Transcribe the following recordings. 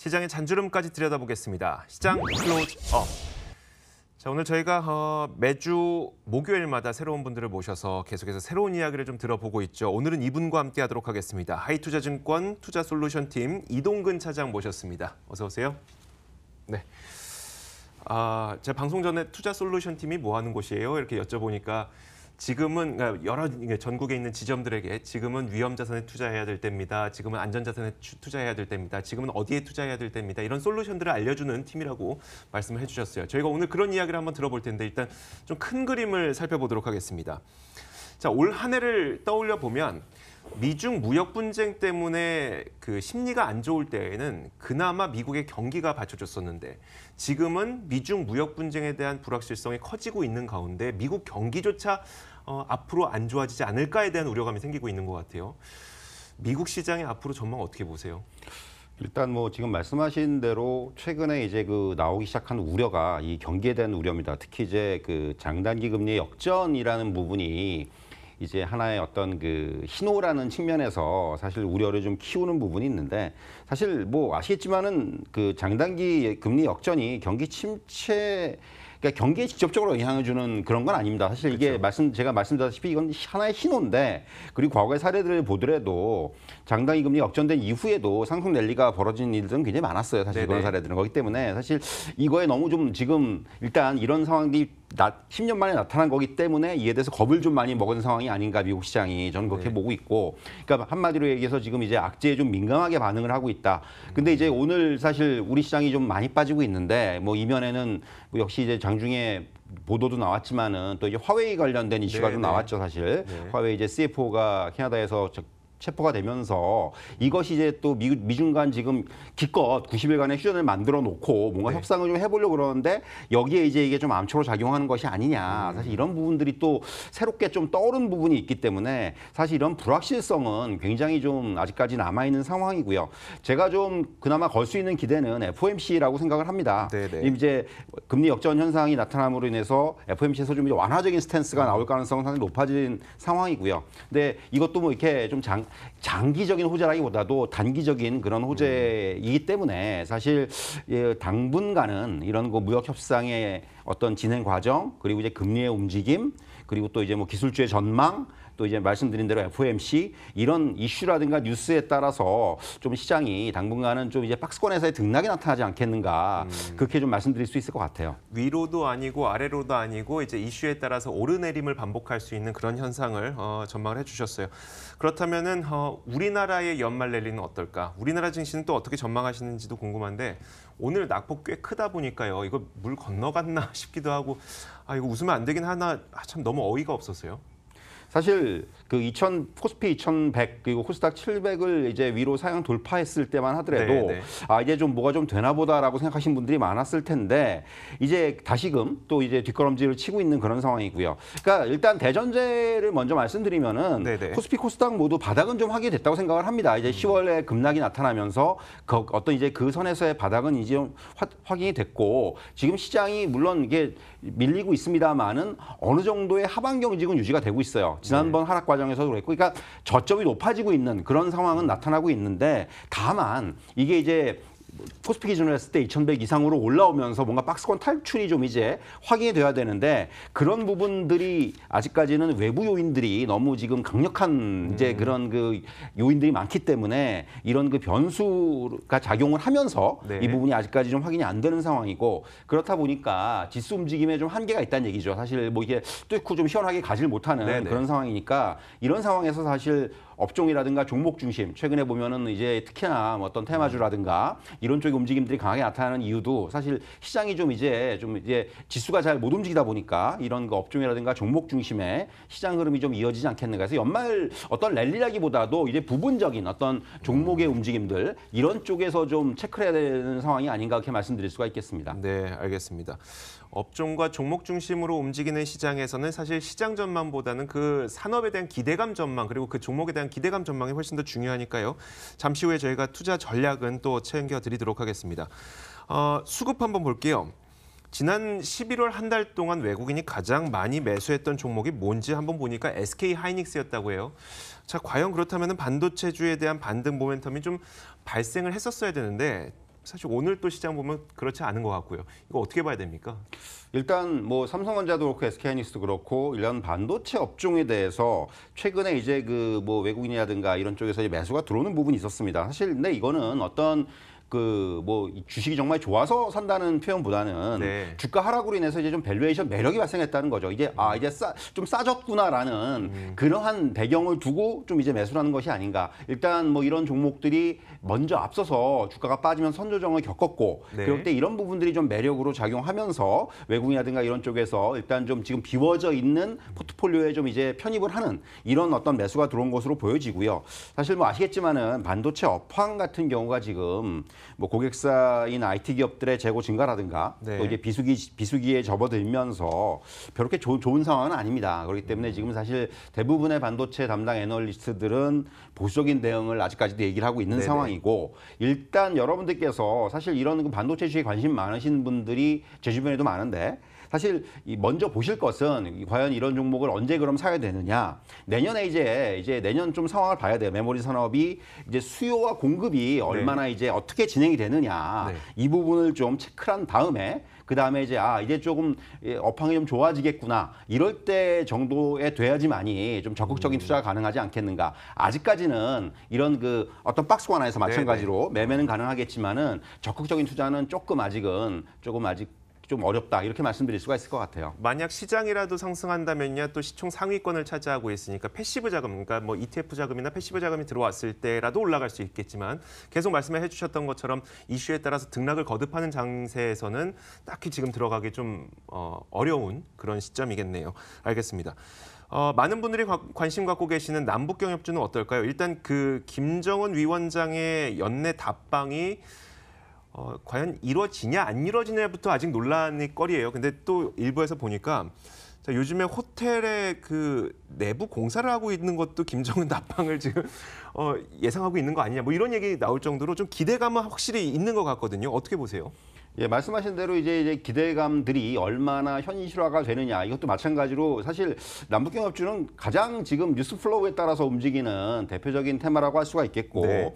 시장의 잔주름까지 들여다보겠습니다. 시장 클로즈업. 자, 오늘 저희가 매주 목요일마다 새로운 분들을 모셔서 계속해서 새로운 이야기를 좀 들어보고 있죠. 오늘은 이분과 함께 하도록 하겠습니다. 하이투자증권 투자솔루션팀 이동근 차장 모셨습니다. 어서 오세요. 네. 제가 방송 전에 투자솔루션팀이 뭐 하는 곳이에요? 이렇게 여쭤보니까 지금은 여러 전국에 있는 지점들에게 지금은 위험자산에 투자해야 될 때입니다. 지금은 안전자산에 투자해야 될 때입니다. 지금은 어디에 투자해야 될 때입니다. 이런 솔루션들을 알려주는 팀이라고 말씀을 해주셨어요. 저희가 오늘 그런 이야기를 한번 들어볼 텐데 일단 좀 큰 그림을 살펴보도록 하겠습니다. 자, 올 한 해를 떠올려 보면 미중 무역 분쟁 때문에 그 심리가 안 좋을 때에는 그나마 미국의 경기가 받쳐줬었는데 지금은 미중 무역 분쟁에 대한 불확실성이 커지고 있는 가운데 미국 경기조차 앞으로 안 좋아지지 않을까에 대한 우려감이 생기고 있는 것 같아요. 미국 시장의 앞으로 전망 어떻게 보세요? 일단 뭐 지금 말씀하신 대로 최근에 이제 그 나오기 시작한 우려가 이 경기에 대한 우려입니다. 특히 이제 그 장단기 금리의 역전이라는 부분이 이제 하나의 어떤 그 신호라는 측면에서 사실 우려를 좀 키우는 부분이 있는데 사실 뭐 아시겠지만은 그 장단기 금리 역전이 경기 침체 그러니까 경기에 직접적으로 영향을 주는 그런 건 아닙니다. 사실 이게 그렇죠. 제가 말씀드렸다시피 이건 하나의 신호인데 그리고 과거의 사례들을 보더라도 장단기 금리 역전된 이후에도 상승 랠리가 벌어진 일들은 굉장히 많았어요. 사실 그런 사례들은 거기 때문에 사실 이거에 너무 좀 지금 일단 이런 상황이 10년 만에 나타난 거기 때문에 이에 대해서 겁을 좀 많이 먹은 상황이 아닌가 미국 시장이 저는 그렇게 보고 있고 그러니까 한마디로 얘기해서 지금 이제 악재에 좀 민감하게 반응을 하고 있다. 근데 이제 오늘 사실 우리 시장이 좀 많이 빠지고 있는데 뭐 이면에는 뭐 역시 이제 장중에 보도도 나왔지만은 또 이제 화웨이 관련된 이슈가 좀 나왔죠 사실. 화웨이 이제 CFO가 캐나다에서 체포가 되면서 이것이 이제 또 미중 간 지금 기껏 90일간의 휴전을 만들어 놓고 뭔가 협상을 좀 해보려고 그러는데 여기에 이제 이게 좀 암초로 작용하는 것이 아니냐. 사실 이런 부분들이 또 새롭게 좀 떠오른 부분이 있기 때문에 사실 이런 불확실성은 굉장히 좀 아직까지 남아있는 상황이고요. 제가 좀 그나마 걸 수 있는 기대는 FOMC라고 생각을 합니다. 이제 금리 역전 현상이 나타남으로 인해서 FOMC에서 좀 완화적인 스탠스가 나올 가능성은 상당히 높아진 상황이고요. 근데 이것도 뭐 이렇게 좀 장기적인 호재라기보다도 단기적인 그런 호재이기 때문에 사실 당분간은 이런 거 무역 협상의 어떤 진행 과정 그리고 이제 금리의 움직임 그리고 또 이제 뭐 기술주의 전망 또 이제 말씀드린 대로 FOMC 이런 이슈라든가 뉴스에 따라서 좀 시장이 당분간은 좀 이제 박스권에서의 등락이 나타나지 않겠는가 그렇게 좀 말씀드릴 수 있을 것 같아요. 위로도 아니고 아래로도 아니고 이제 이슈에 따라서 오르내림을 반복할 수 있는 그런 현상을 전망을 해주셨어요. 그렇다면은 우리나라의 연말 랠리는 어떨까? 우리나라 증시는 또 어떻게 전망하시는지도 궁금한데 오늘 낙폭 꽤 크다 보니까요. 이거 물 건너갔나 싶기도 하고 이거 웃으면 안 되긴 하나 참 너무 어이가 없었어요. 사실 그 코스피 2100 그리고 코스닥 700을 이제 위로 상향 돌파했을 때만 하더라도 이제 좀 뭐가 좀 되나 보다라고 생각하신 분들이 많았을 텐데 이제 다시금 또 이제 뒷걸음질을 치고 있는 그런 상황이고요. 그러니까 일단 대전제를 먼저 말씀드리면은 코스피 코스닥 모두 바닥은 좀 하게 됐다고 생각을 합니다. 이제 10월에 급락이 나타나면서 어떤 이제 그 선에서의 바닥은 이제 확인이 됐고 지금 시장이 물론 이게 밀리고 있습니다만은 어느 정도의 하방 경직은 유지가 되고 있어요. 지난번 하락 과정에서도 그랬고, 그러니까 저점이 높아지고 있는 그런 상황은 나타나고 있는데 다만 이게 이제 코스피 기준으로 했을 때 2100 이상으로 올라오면서 뭔가 박스권 탈출이 좀 이제 확인이 돼야 되는데 그런 부분들이 아직까지는 외부 요인들이 너무 지금 강력한 이제 그런 그 요인들이 많기 때문에 이런 그 변수가 작용을 하면서 이 부분이 아직까지 좀 확인이 안 되는 상황이고 그렇다 보니까 지수 움직임에 좀 한계가 있다는 얘기죠. 사실 뭐 이게 뚫고 좀 시원하게 가질 못하는 그런 상황이니까 이런 상황에서 사실 업종이라든가 종목 중심 최근에 보면은 이제 특히나 뭐 어떤 테마주라든가 이런 쪽의 움직임들이 강하게 나타나는 이유도 사실 시장이 좀 이제 지수가 잘 못 움직이다 보니까 이런 그 업종이라든가 종목 중심의 시장 흐름이 좀 이어지지 않겠는가. 그래서 연말 어떤 랠리라기보다도 이제 부분적인 어떤 종목의 움직임들 이런 쪽에서 좀 체크해야 되는 상황이 아닌가 그렇게 말씀드릴 수가 있겠습니다. 네, 알겠습니다. 업종과 종목 중심으로 움직이는 시장에서는 사실 시장 전망보다는 그 산업에 대한 기대감 전망 그리고 그 종목에 대한 기대감 전망이 훨씬 더 중요하니까요. 잠시 후에 저희가 투자 전략은 또 챙겨드리도록 하겠습니다. 수급 한번 볼게요. 지난 11월 한 달 동안 외국인이 가장 많이 매수했던 종목이 뭔지 한번 보니까 SK 하이닉스였다고 해요. 자, 과연 그렇다면 반도체주에 대한 반등 모멘텀이 좀 발생을 했었어야 되는데 사실 오늘 또 시장 보면 그렇지 않은 것 같고요. 이거 어떻게 봐야 됩니까? 일단 뭐 삼성전자도 그렇고 SK하이닉스도 그렇고 이런 반도체 업종에 대해서 최근에 이제 그 뭐 외국인이라든가 이런 쪽에서 이제 매수가 들어오는 부분이 있었습니다. 사실 근데 이거는 어떤 그 뭐 주식이 정말 좋아서 산다는 표현보다는 네. 주가 하락으로 인해서 이제 좀 밸류에이션 매력이 발생했다는 거죠. 이제 이제 좀 싸졌구나라는 그러한 배경을 두고 좀 이제 매수하는 것이 아닌가. 일단 뭐 이런 종목들이 먼저 앞서서 주가가 빠지면 선조정을 겪었고 네. 그럴 때 이런 부분들이 좀 매력으로 작용하면서 외국인이라든가 이런 쪽에서 일단 좀 지금 비워져 있는 포트폴리오에 좀 이제 편입을 하는 이런 어떤 매수가 들어온 것으로 보여지고요. 사실 뭐 아시겠지만은 반도체 업황 같은 경우가 지금 뭐 고객사인 IT 기업들의 재고 증가라든가 네. 또 이제 비수기에 접어들면서 그렇게 좋은 상황은 아닙니다. 그렇기 때문에 지금 사실 대부분의 반도체 담당 애널리스트들은 보수적인 대응을 아직까지도 얘기를 하고 있는 네네. 상황이고 일단 여러분들께서 사실 이런 그 반도체 주식에 관심 많으신 분들이 제 주변에도 많은데 사실 먼저 보실 것은 과연 이런 종목을 언제 그럼 사야 되느냐. 내년에 이제 내년 좀 상황을 봐야 돼요. 메모리 산업이 이제 수요와 공급이 얼마나 이제 어떻게 진행이 되느냐. 네. 이 부분을 좀 체크한 다음에 그다음에 이제 조금 업황이 좀 좋아지겠구나. 이럴 때 정도에 돼야지만이 좀 적극적인 투자가 가능하지 않겠는가. 아직까지는 이런 그 어떤 박스 관에서 마찬가지로 매매는 가능하겠지만은 적극적인 투자는 아직 좀 어렵다 이렇게 말씀드릴 수가 있을 것 같아요. 만약 시장이라도 상승한다면요, 또 시총 상위권을 차지하고 있으니까 패시브 자금, 그러니까 뭐 ETF 자금이나 패시브 자금이 들어왔을 때라도 올라갈 수 있겠지만 계속 말씀해 주셨던 것처럼 이슈에 따라서 등락을 거듭하는 장세에서는 딱히 지금 들어가기 좀 어려운 그런 시점이겠네요. 알겠습니다. 많은 분들이 관심 갖고 계시는 남북경협주는 어떨까요? 일단 그 김정은 위원장의 연내 답방이 과연 이루어지냐 안 이루어지냐부터 아직 논란의 거리예요. 근데 또 일부에서 보니까 요즘에 호텔에 그 내부 공사를 하고 있는 것도 김정은 답방을 지금 예상하고 있는 거 아니냐 뭐 이런 얘기 나올 정도로 좀 기대감은 확실히 있는 것 같거든요. 어떻게 보세요? 예, 말씀하신 대로 이제 기대감들이 얼마나 현실화가 되느냐 이것도 마찬가지로 사실 남북경협주는 가장 지금 뉴스 플로우에 따라서 움직이는 대표적인 테마라고 할 수가 있겠고 네.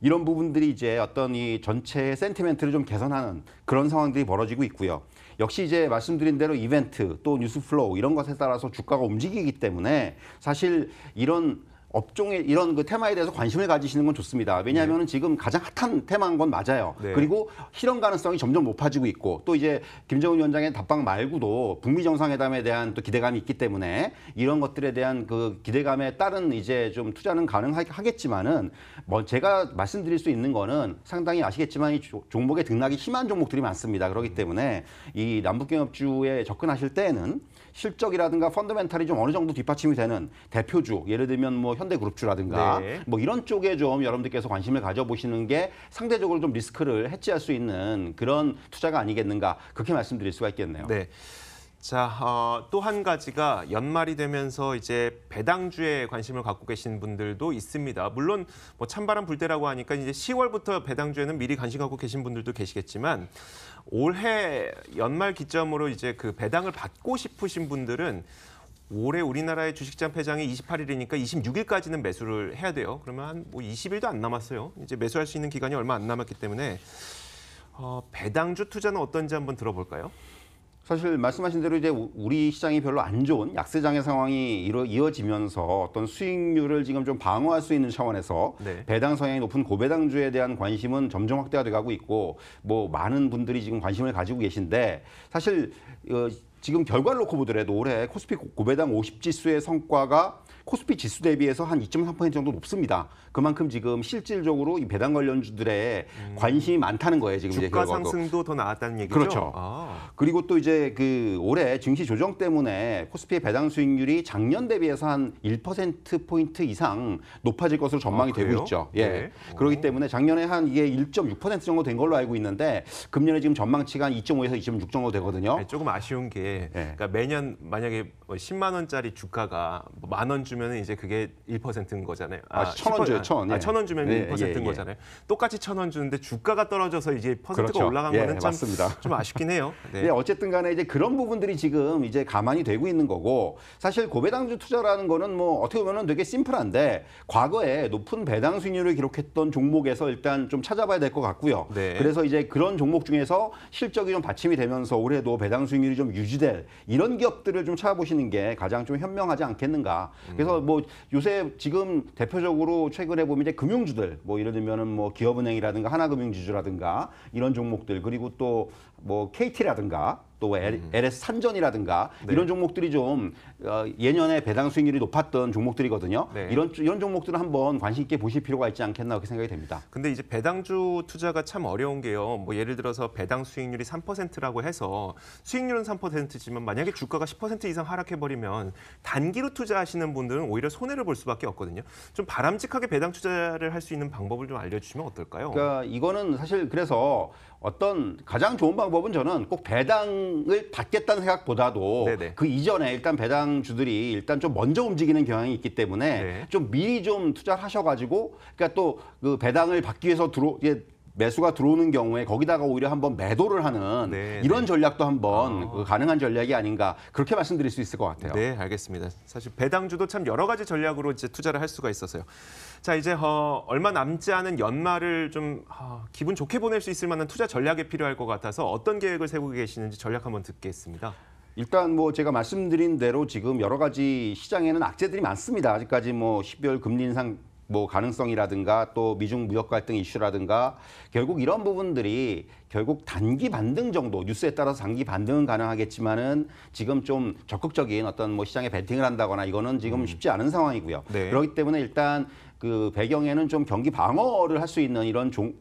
이런 부분들이 이제 어떤 이 전체의 센티멘트를 좀 개선하는 그런 상황들이 벌어지고 있고요. 역시 이제 말씀드린 대로 이벤트 또 뉴스 플로우 이런 것에 따라서 주가가 움직이기 때문에 사실 이런 업종의 이런 그 테마에 대해서 관심을 가지시는 건 좋습니다. 왜냐하면 지금 가장 핫한 테마인 건 맞아요. 네. 그리고 실현 가능성이 점점 높아지고 있고 또 이제 김정은 위원장의 답방 말고도 북미 정상회담에 대한 또 기대감이 있기 때문에 이런 것들에 대한 그 기대감에 따른 이제 좀 투자는 가능하겠지만은 뭐 제가 말씀드릴 수 있는 거는 상당히 아시겠지만 이 종목의 등락이 심한 종목들이 많습니다. 그렇기 때문에 이 남북경협주에 접근하실 때에는 실적이라든가 펀더멘탈이 좀 어느 정도 뒷받침이 되는 대표주, 예를 들면 뭐 현대그룹주라든가 네. 뭐 이런 쪽에 좀 여러분들께서 관심을 가져보시는 게 상대적으로 좀 리스크를 해지할 수 있는 그런 투자가 아니겠는가 그렇게 말씀드릴 수가 있겠네요. 네. 자, 또 한 가지가 연말이 되면서 이제 배당주에 관심을 갖고 계신 분들도 있습니다. 물론 뭐 찬바람 불 때라고 하니까 이제 10월부터 배당주에는 미리 관심 갖고 계신 분들도 계시겠지만 올해 연말 기점으로 이제 그 배당을 받고 싶으신 분들은 올해 우리나라의 주식시장 폐장이 28일이니까 26일까지는 매수를 해야 돼요. 그러면 한 뭐 20일도 안 남았어요. 이제 매수할 수 있는 기간이 얼마 안 남았기 때문에 배당주 투자는 어떤지 한번 들어볼까요? 사실 말씀하신 대로 이제 우리 시장이 별로 안 좋은 약세장의 상황이 이어지면서 어떤 수익률을 지금 좀 방어할 수 있는 차원에서 네. 배당 성향이 높은 고배당주에 대한 관심은 점점 확대가 돼가고 있고 뭐 많은 분들이 지금 관심을 가지고 계신데 사실 지금 결과를 놓고 보더라도 올해 코스피 고배당 50지수의 성과가 코스피 지수 대비해서 한 2.3% 정도 높습니다. 그만큼 지금 실질적으로 이 배당 관련주들의 관심이 많다는 거예요. 지금 이제 주가 결과도. 상승도 더 나았다는 얘기죠? 그렇죠. 그리고 또 이제 그 올해 증시 조정 때문에 코스피의 배당 수익률이 작년 대비해서 한 1%포인트 이상 높아질 것으로 전망이 되고 그래요? 있죠. 예. 네. 그렇기 때문에 작년에 한 이게 1.6% 정도 된 걸로 알고 있는데 금년에 지금 전망치가 한 2.5에서 2.6 정도 되거든요. 네, 조금 아쉬운 게 게 그러니까 매년 만약에 10만 원짜리 주가가 10,000원 주면 이제 그게 1%인 거잖아요. 1,000원 줘요, 1,000원. 예. 1,000원 주면 1%인 거잖아요. 똑같이 1,000원 주는데 주가가 떨어져서 이제 퍼센트가 그렇죠. 올라간 예, 거는 참 맞습니다. 좀 아쉽긴 해요. 네. 네, 어쨌든 간에 이제 그런 부분들이 지금 이제 가만히 되고 있는 거고 사실 고배당주 투자라는 거는 뭐 어떻게 보면 되게 심플한데 과거에 높은 배당 수익률을 기록했던 종목에서 일단 좀 찾아봐야 될 것 같고요. 네. 그래서 이제 그런 종목 중에서 실적이 좀 받침이 되면서 올해도 배당 수익률이 좀 유지될 이런 기업들을 좀 찾아보시는 게 가장 좀 현명하지 않겠는가. 그래서 뭐 요새 지금 대표적으로 최근에 보면 이제 금융주들 뭐 예를 들면은 뭐 기업은행이라든가 하나금융지주라든가 이런 종목들 그리고 또 뭐 KT라든가 또 LS 산전이라든가 네. 이런 종목들이 좀 예년에 배당 수익률이 높았던 종목들이거든요. 네. 이런 종목들은 한번 관심 있게 보실 필요가 있지 않겠나 그렇게 생각이 됩니다. 근데 이제 배당주 투자가 참 어려운 게요. 뭐 예를 들어서 배당 수익률이 3%라고 해서 수익률은 3%지만 만약에 주가가 10% 이상 하락해 버리면 단기로 투자하시는 분들은 오히려 손해를 볼 수밖에 없거든요. 좀 바람직하게 배당 투자를 할 수 있는 방법을 좀 알려주시면 어떨까요? 그러니까 이거는 사실 그래서 어떤 가장 좋은 방법은 저는 꼭 배당을 받겠다는 생각보다도 네네. 그 이전에 일단 배당주들이 일단 좀 먼저 움직이는 경향이 있기 때문에 네. 좀 미리 좀 투자를 하셔가지고 그러니까 또 그 배당을 받기 위해서 매수가 들어오는 경우에 거기다가 오히려 한번 매도를 하는 네, 이런 전략도 한번 가능한 전략이 아닌가 그렇게 말씀드릴 수 있을 것 같아요. 네, 알겠습니다. 사실 배당주도 참 여러 가지 전략으로 이제 투자를 할 수가 있어서요. 자, 이제 얼마 남지 않은 연말을 좀 기분 좋게 보낼 수 있을 만한 투자 전략이 필요할 것 같아서 어떤 계획을 세우고 계시는지 전략 한번 듣겠습니다. 일단 뭐 제가 말씀드린 대로 지금 여러 가지 시장에는 악재들이 많습니다. 아직까지 뭐 12월 금리 인상 뭐 가능성이라든가 또 미중 무역 갈등 이슈라든가 결국 이런 부분들이 결국 단기 반등 정도 뉴스에 따라서 단기 반등은 가능하겠지만은 지금 좀 적극적인 어떤 뭐 시장에 베팅을 한다거나 이거는 지금 쉽지 않은 상황이고요. 네. 그렇기 때문에 일단 그 배경에는 좀 경기 방어를 할 수 있는 이런 좀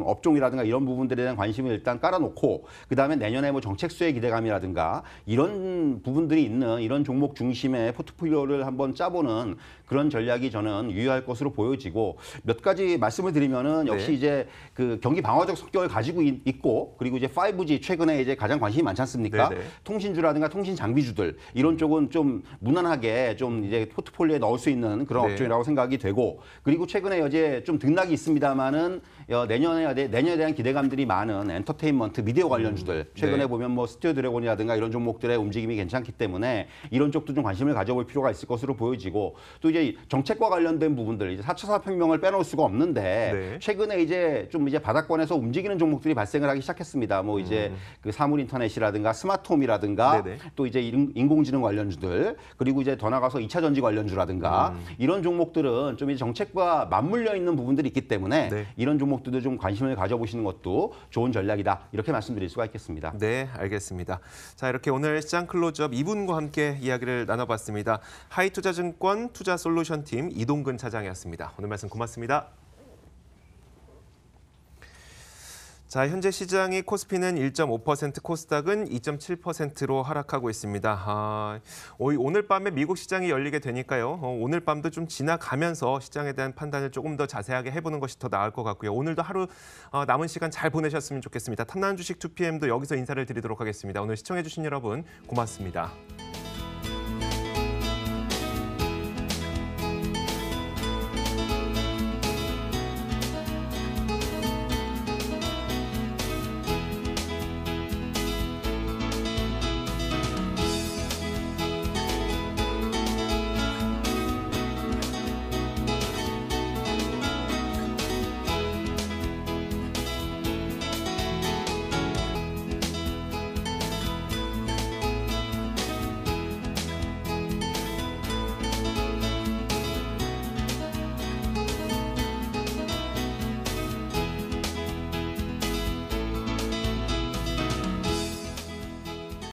업종이라든가 이런 부분들에 대한 관심을 일단 깔아놓고 그다음에 내년에 뭐 정책 수혜 기대감이라든가 이런 부분들이 있는 이런 종목 중심의 포트폴리오를 한번 짜보는 그런 전략이 저는 유효할 것으로 보여지고 몇 가지 말씀을 드리면은 역시 네. 이제 그 경기 방어적 성격을 가지고 있고 그리고 이제 5G 최근에 이제 가장 관심이 많지 않습니까? 네네. 통신주라든가 통신 장비주들 이런 쪽은 좀 무난하게 좀 이제 포트폴리오에 넣을 수 있는 그런 네. 업종이라고 생각이 되고 그리고 최근에 이제 좀 등락이 있습니다만은 내년에 대한 기대감들이 많은 엔터테인먼트 미디어 관련주들 최근에 네. 보면 뭐 스튜디오 드래곤이라든가 이런 종목들의 움직임이 괜찮기 때문에 이런 쪽도 좀 관심을 가져볼 필요가 있을 것으로 보여지고 또 이제 정책과 관련된 부분들 이제 4차 산업혁명을 빼놓을 수가 없는데 네. 최근에 이제 좀 이제 바닥권에서 움직이는 종목들이 발생을 하기 시작했습니다. 뭐 이제 그 사물 인터넷이라든가 스마트홈이라든가 네네. 또 이제 인공지능 관련주들 그리고 이제 더 나가서 2차 전지 관련주라든가 이런 종목들은 좀 이제 정책과 맞물려 있는 부분들이 있기 때문에 네. 이런 종목들도 좀 관심을 가져보시는 것도 좋은 전략이다 이렇게 말씀드릴 수가 있겠습니다. 네, 알겠습니다. 자, 이렇게 오늘 시장 클로즈업 이분과 함께 이야기를 나눠봤습니다. 하이투자증권 투자솔루션팀 이동근 차장이었습니다. 오늘 말씀 고맙습니다. 자, 현재 시장이 코스피는 1.5%, 코스닥은 2.7%로 하락하고 있습니다. 오늘 밤에 미국 시장이 열리게 되니까요. 오늘 밤도 좀 지나가면서 시장에 대한 판단을 조금 더 자세하게 해보는 것이 더 나을 것 같고요. 오늘도 하루 남은 시간 잘 보내셨으면 좋겠습니다. 탐나는 주식 2PM도 여기서 인사를 드리도록 하겠습니다. 오늘 시청해주신 여러분 고맙습니다.